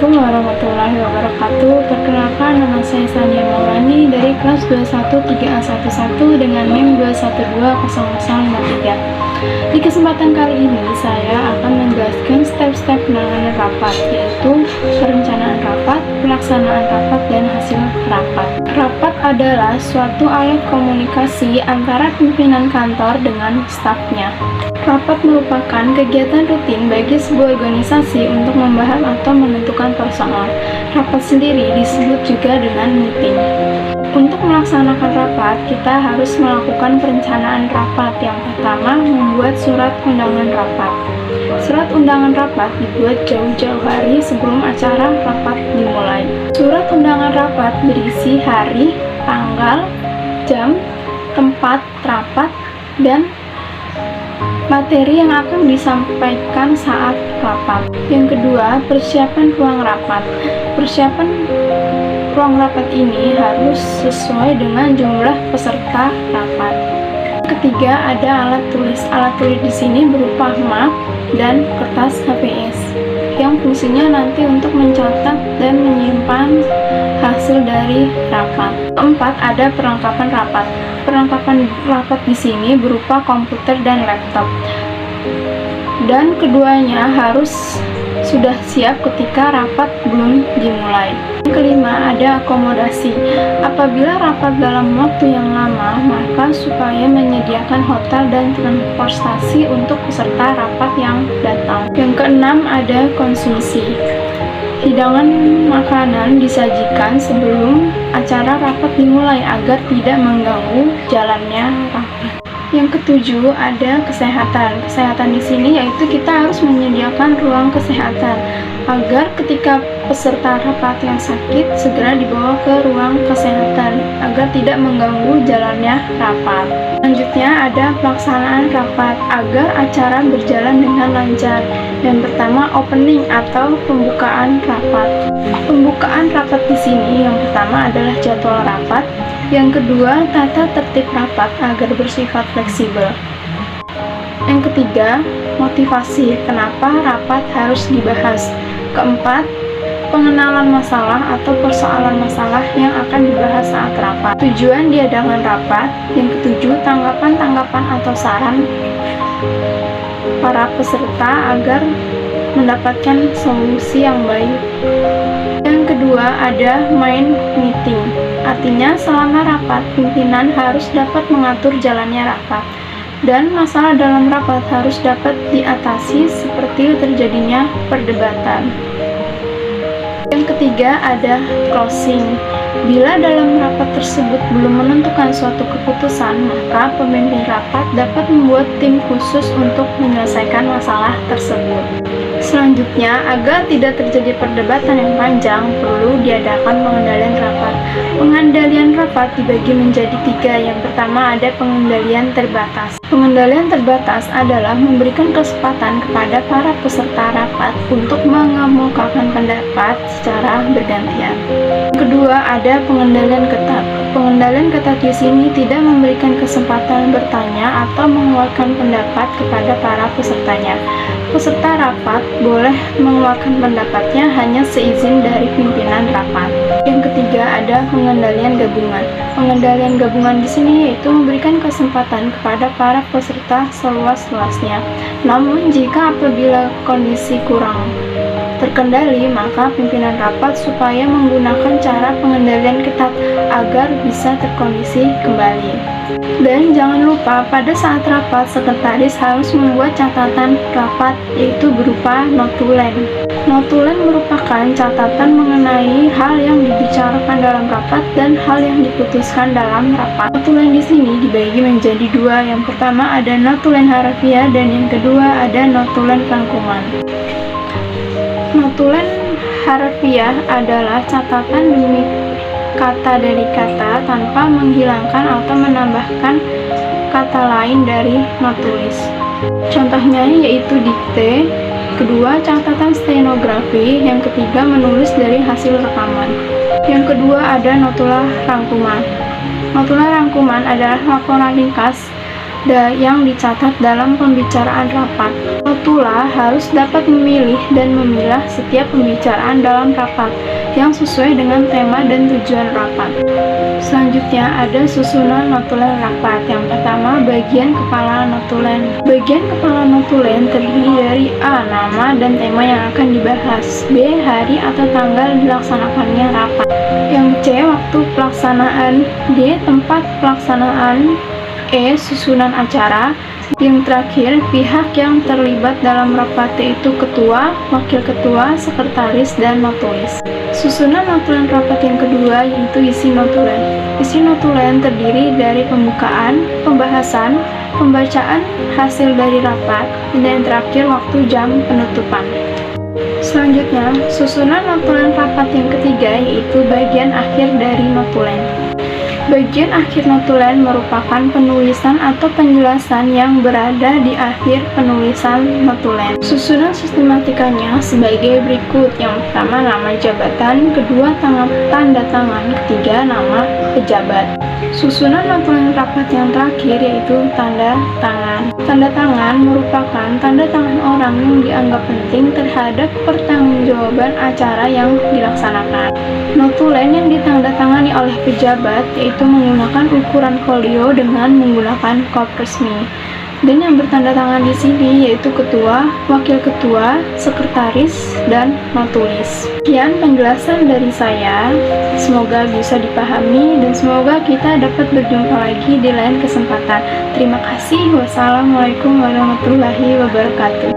Assalamualaikum warahmatullahi wabarakatuh. Perkenalkan, nama saya Sania Maulani dari kelas 213A11 dengan NIM 2120053. Di kesempatan kali ini saya akan menjelaskan step-step penanganan rapat, yaitu perencanaan rapat, pelaksanaan rapat, dan hasil rapat. Rapat adalah suatu alat komunikasi antara pimpinan kantor dengan stafnya. Rapat merupakan kegiatan rutin bagi sebuah organisasi untuk membahas atau menentukan persoalan. Rapat sendiri disebut juga dengan meeting. Untuk melaksanakan rapat, kita harus melakukan perencanaan rapat. Yang pertama, membuat surat undangan rapat. Surat undangan rapat dibuat jauh-jauh hari sebelum acara rapat dimulai. Surat undangan rapat berisi hari, tanggal, jam, tempat rapat, dan materi yang akan disampaikan saat rapat. Yang kedua, persiapan ruang rapat. Persiapan ruang rapat ini harus sesuai dengan jumlah peserta rapat. Ketiga, ada alat tulis. Alat tulis di sini berupa map dan kertas HVS yang fungsinya nanti untuk mencatat dan menyimpan hasil dari rapat. Keempat, ada perlengkapan rapat. Perlengkapan rapat di sini berupa komputer dan laptop. Dan keduanya harus sudah siap ketika rapat belum dimulai. Yang kelima, ada akomodasi. Apabila rapat dalam waktu yang lama, maka supaya menyediakan hotel dan transportasi untuk peserta rapat yang datang. Yang keenam, ada konsumsi. Hidangan makanan disajikan sebelum acara rapat dimulai agar tidak mengganggu jalannya rapat. Yang ketujuh, ada kesehatan. Kesehatan di sini yaitu kita harus menyediakan ruang kesehatan agar ketika peserta rapat yang sakit segera dibawa ke ruang kesehatan agar tidak mengganggu jalannya rapat. Selanjutnya ada pelaksanaan rapat agar acara berjalan dengan lancar. Yang pertama, opening atau pembukaan rapat. Pembukaan rapat di sini yang pertama adalah jadwal rapat. Yang kedua, tata tertib rapat agar bersifat fleksibel. Yang ketiga, motivasi kenapa rapat harus dibahas. Keempat, pengenalan masalah atau persoalan masalah yang akan dibahas saat rapat. Tujuan diadakan rapat. Yang ketujuh, tanggapan-tanggapan atau saran para peserta agar mendapatkan solusi yang baik. Yang kedua, ada main meeting. Artinya selama rapat, pimpinan harus dapat mengatur jalannya rapat dan masalah dalam rapat harus dapat diatasi seperti terjadinya perdebatan. Yang ketiga, ada closing. Bila dalam rapat tersebut belum menentukan suatu keputusan, maka pemimpin rapat dapat membuat tim khusus untuk menyelesaikan masalah tersebut. Selanjutnya, agar tidak terjadi perdebatan yang panjang, perlu diadakan pengendalian rapat. Pengendalian rapat dibagi menjadi tiga. Yang pertama, ada pengendalian terbatas. Pengendalian terbatas adalah memberikan kesempatan kepada para peserta rapat untuk mengemukakan pendapat secara bergantian. Yang kedua, ada pengendalian ketat. Pengendalian ketat di sini tidak memberikan kesempatan bertanya atau mengeluarkan pendapat kepada para pesertanya. Peserta rapat boleh mengeluarkan pendapatnya hanya seizin dari pimpinan rapat. Yang ketiga, ada pengendalian gabungan. Pengendalian gabungan di sini yaitu memberikan kesempatan kepada para peserta seluas-luasnya. Namun, jika apabila kondisi kurang terkendali, maka pimpinan rapat supaya menggunakan cara pengendalian ketat agar bisa terkondisi kembali. Dan jangan lupa, pada saat rapat, sekretaris harus membuat catatan rapat, yaitu berupa notulen. Notulen merupakan catatan mengenai hal yang dibicarakan dalam rapat dan hal yang diputuskan dalam rapat. Notulen di sini dibagi menjadi dua. Yang pertama ada notulen harafiah dan yang kedua ada notulen rangkuman. Notulen harafiah adalah catatan demi kata dari kata tanpa menghilangkan atau menambahkan kata lain dari notulis. Contohnya yaitu dikte, kedua catatan stenografi, yang ketiga menulis dari hasil rekaman. Yang kedua ada notula rangkuman. Notula rangkuman adalah laporan ringkas yang dicatat dalam pembicaraan rapat. Notula harus dapat memilih dan memilah setiap pembicaraan dalam rapat yang sesuai dengan tema dan tujuan rapat. Selanjutnya ada susunan notulen rapat. Yang pertama, bagian kepala notulen. Bagian kepala notulen terdiri dari A. Nama dan tema yang akan dibahas, B. Hari atau tanggal dilaksanakannya rapat, yang C. Waktu pelaksanaan, D. Tempat pelaksanaan, E. Susunan acara. Yang terakhir, pihak yang terlibat dalam rapat yaitu ketua, wakil ketua, sekretaris, dan notulis. Susunan notulen rapat yang kedua yaitu isi notulen. Isi notulen terdiri dari pembukaan, pembahasan, pembacaan hasil dari rapat, dan yang terakhir waktu jam penutupan. Selanjutnya, susunan notulen rapat yang ketiga yaitu bagian akhir dari notulen. Bagian akhir notulen merupakan penulisan atau penjelasan yang berada di akhir penulisan notulen. Susunan sistematikanya sebagai berikut. Yang pertama, nama jabatan, kedua, tanda tangan, ketiga, nama pejabat. Susunan notulen rapat yang terakhir yaitu tanda tangan. Tanda tangan merupakan tanda tangan orang yang dianggap penting terhadap pertanggungjawaban acara yang dilaksanakan. Notulen yang ditandatangani oleh pejabat yaitu menggunakan ukuran folio dengan menggunakan kop resmi. Dan yang bertanda tangan di sini yaitu ketua, wakil ketua, sekretaris, dan notulis. Sekian penjelasan dari saya. Semoga bisa dipahami dan semoga kita dapat berjumpa lagi di lain kesempatan. Terima kasih. Wassalamualaikum warahmatullahi wabarakatuh.